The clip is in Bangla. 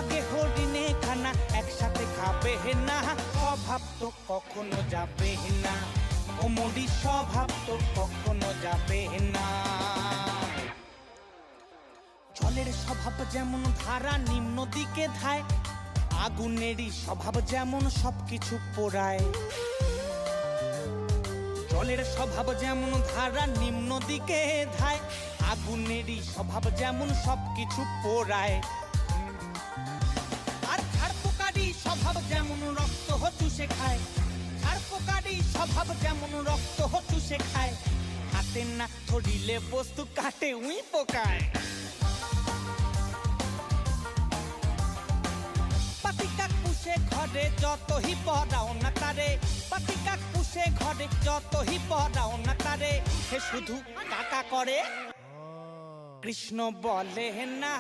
বাঘে হরিণে খানা একসাথে খাবে না, স্বভাব তো কখনো যাবে না, ও মোদি স্বভাব তো কখনো যাবে না। জলের স্বভাব যেমন ধারা নিম্ন দিকে ধায়, আগুনেরই স্বভাব যেমন সবকিছু পোড়ায়। জলের স্বভাব যেমন ধারা নিম্ন দিকে ধায়, আগুনেরই স্বভাব যেমন সবকিছু পোড়ায়। আর ঝাড় পোকারই স্বভাব যেমন রক্ত চুষে খায়, ঝাড় পোকারই স্বভাব যেমন রক্ত চুষে খায়। হাতে না ধরিলে বস্তু কাটে উই পোকায়। পাতিকাক পুষে ঘরে যতই পড়াও না তারে, পাতিকাক পুষে ঘরে যতই পড়াও না তারে, সে শুধু কাকা করে। কৃষ্ণ বলে না